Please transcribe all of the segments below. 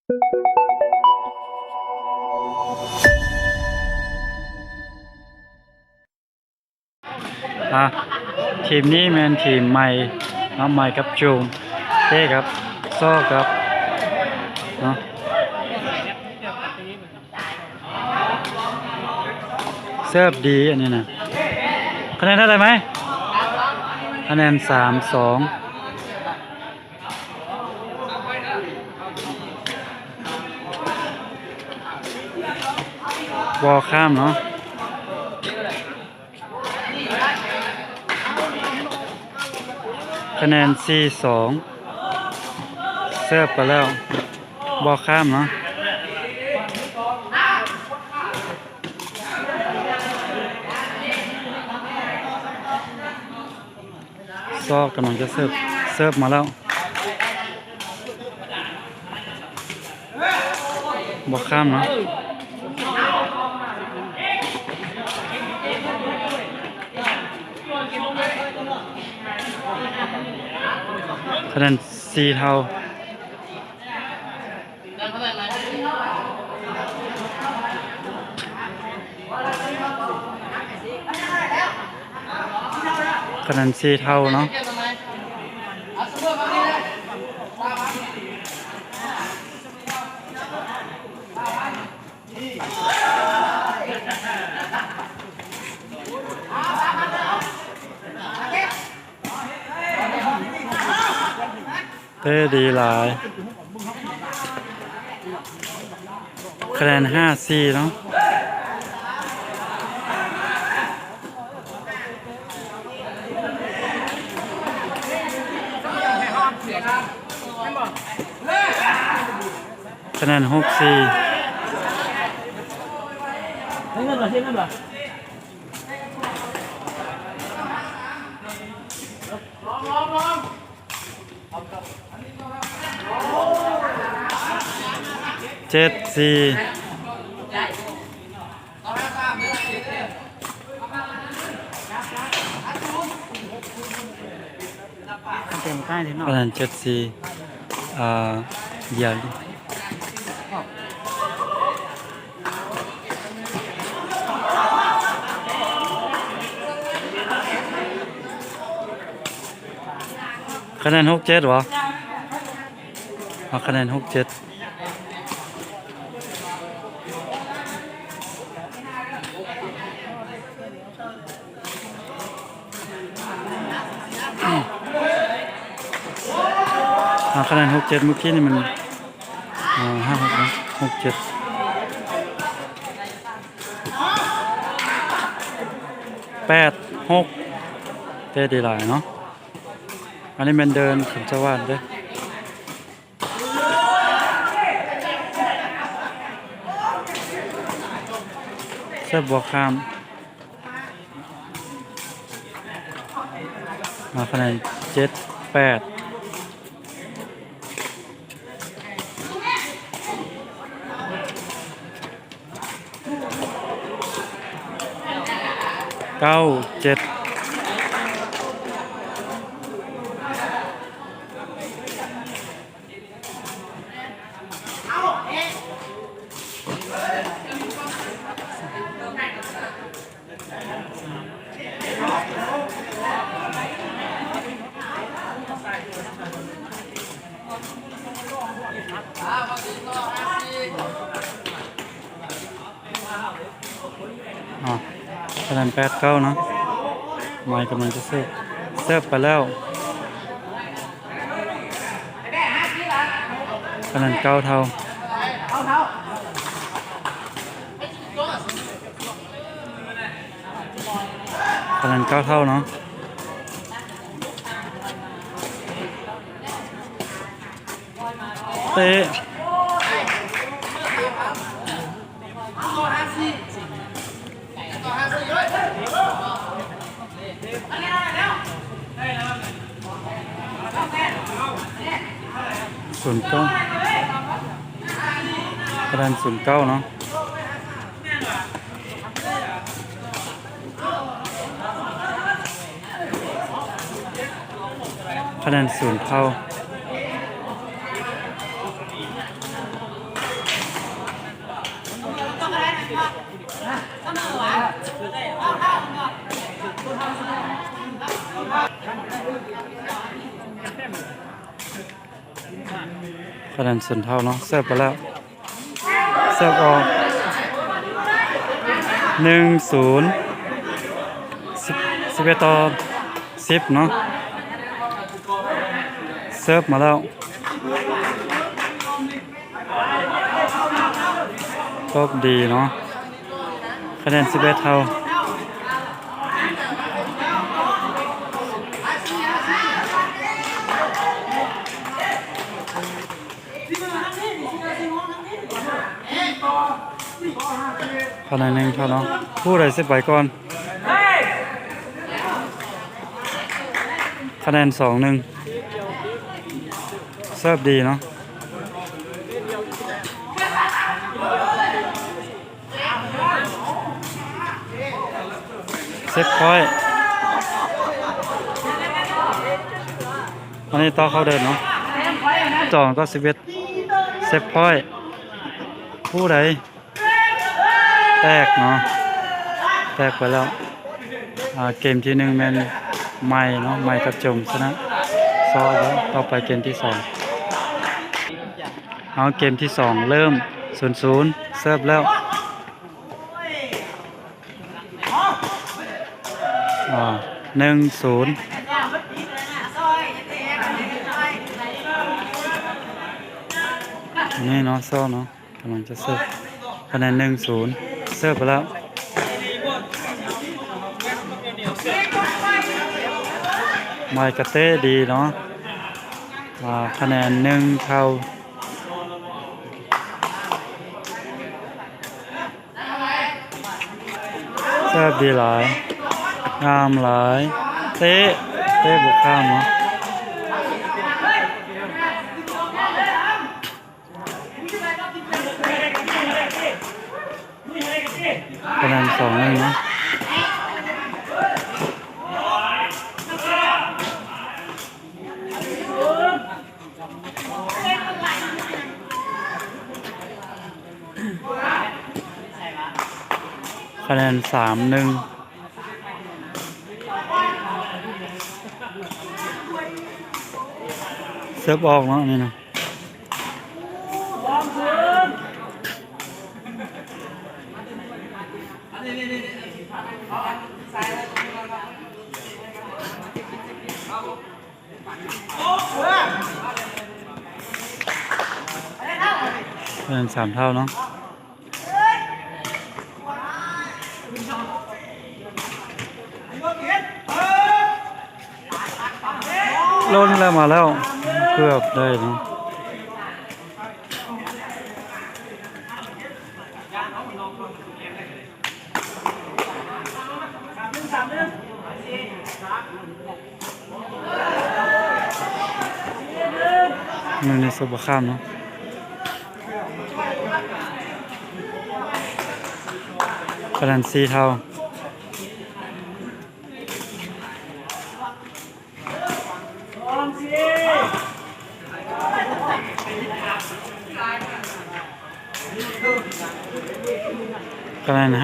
อ่ะทีมนี้แมนทีมใหม่น้องใหม่กับจูงเต้ครับโซ่ครับเนาะเสิร์ฟดีอันนี้นะคะแนนเท่าไหร่ไหมคะแนน3-2บอลข้ามเนาะคะแนน4-2เสิร์ฟไปแล้วบอลข้ามเนาะซอกกำลังจะเสิร์ฟมาแล้วบอลข้ามเนาะคะแนน4เท่าคะแนน4เท่าเนาะเต้ดีหลายคะแนน5-4เนาะคะแนน6-47-4คะแนน7-4เดียวคะแนน6-7วะคะแนน6-7คะแนน6-7เมื่อกี้นี่มัน5-6นะ6-7 8-6เต้ดีหลายเนาะอันนี้มันเดินขึ้นสวรรค์เด้เสิร์ฟบวกข้ามคะแนน7-89-7คะแนน8-9เนาะไมค์กำลังจะเสิร์ฟไปแล้วคะแนน9เท่าคะแนน9เท่าเนาะเตะ09คะแนน09เนาะคะแนน0เท่า คะแนนส่วนเท่าเนาะเสิร์ฟไปแล้วเสิร์ฟออก1-0 11-10เนาะเสิร์ฟมาแล้วตบดีเนาะคะแนน11เท่าคะแนน1เท่าเนาะผู้ใดสิไปก่อนคะแนน2-1เสิร์ฟดีเนาะเซตพอยต์อันนี้ต่อเข้าเดินเนาะ2ต่อ11เซตพอยต์ผู้ใดแตกเนาะแตกไปแล้วเกมที่1แมนไม้เนาะไม้กับจมชนะซอแล้วต่อไปเกมที่2เอาเกมที่2เริ่ม 0-0 เสิร์ฟแล้ว1-0นี่เนาะโซ่เนาะกำลังจะเสิร์ฟคะแนน1-0เสิร์ฟไปแล้วไมค์กระเต้ดีเนาะคะแนน1เท่าเสิร์ฟดีหลายงามหลายเต้บุกข้ามเนาะคะแนน2-1เนาะคะแนน3-1เซิร์ฟออกเนาะนี่นะคะแนน3เท่าเนาะล้นแล้วมาแล้วเกือบได้เนาะมันในสุบข้ามเนาะคะแนน4เท่าคะแนน5-4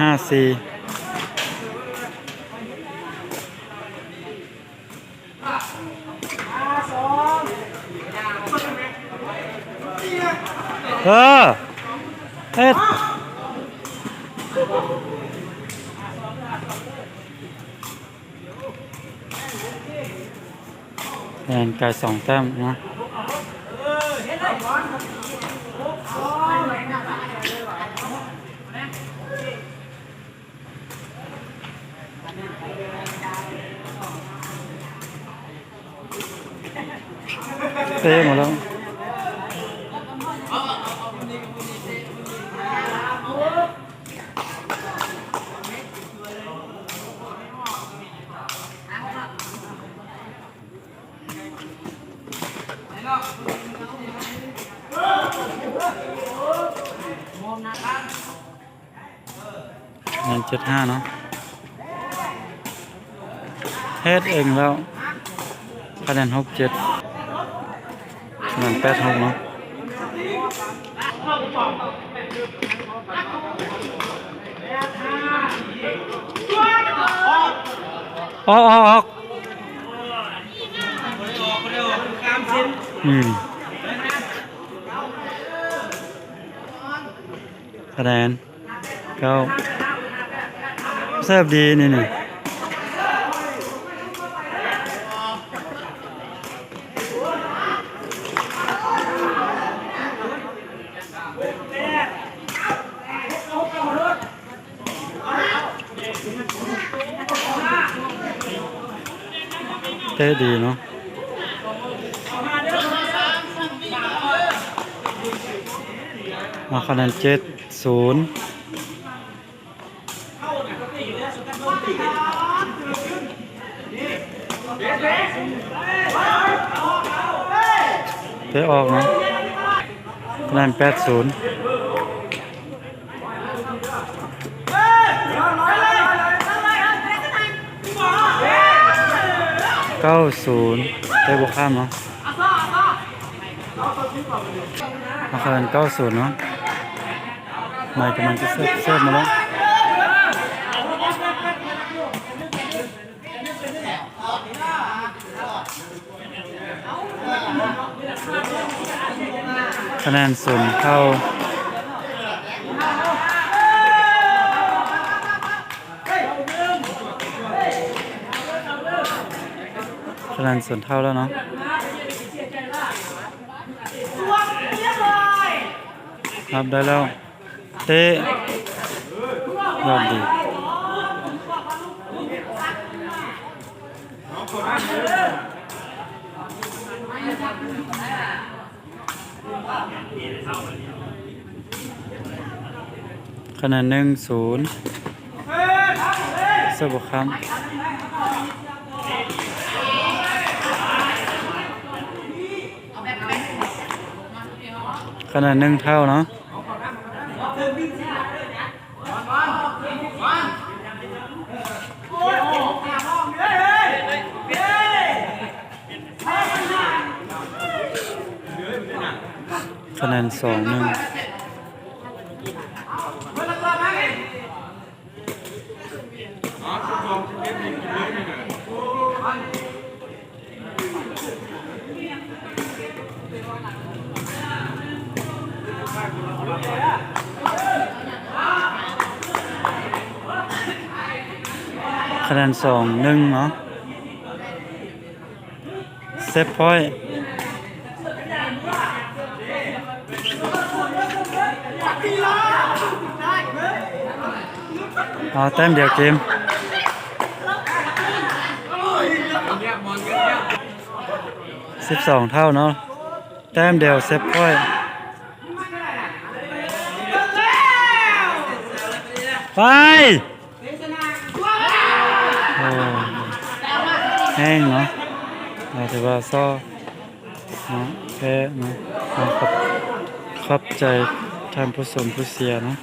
เอ็ดแอนไก่2แต้มนะเต้หมดแล้วเงิน7-5เนาะเฮ็ดเองแล้วคะแนน6-7คะแนน8-6เนาะออก อืมคะแนนเก้าเสิร์ฟดีนี่เตะดีเนาะคะแนน7-0เตะออกเนาะคะแนน8-0 9-0เตะบวกข้ามเนาะคะแนน9-0เนาะนายกำลังจะเสิร์ฟมาแล้วคะแนน0เข้าคะแนน0เท่าแล้วเนาะรับได้แล้วเตะยอดดีคะแนน1-0เสิร์ฟบวกข้ามคะแนน1เท่าเนาะคะแนน2-1คะแนน2-1เนาะเซฟพอยต์แต้มเดียวเกม12เท่าเนาะแต้มเดียวเซฟพอยต์ไปแห้งเนาะถือว่าซ้อเนาะแพ้เนาะขอบใจท่านผู้ชมผู้เสียเนาะ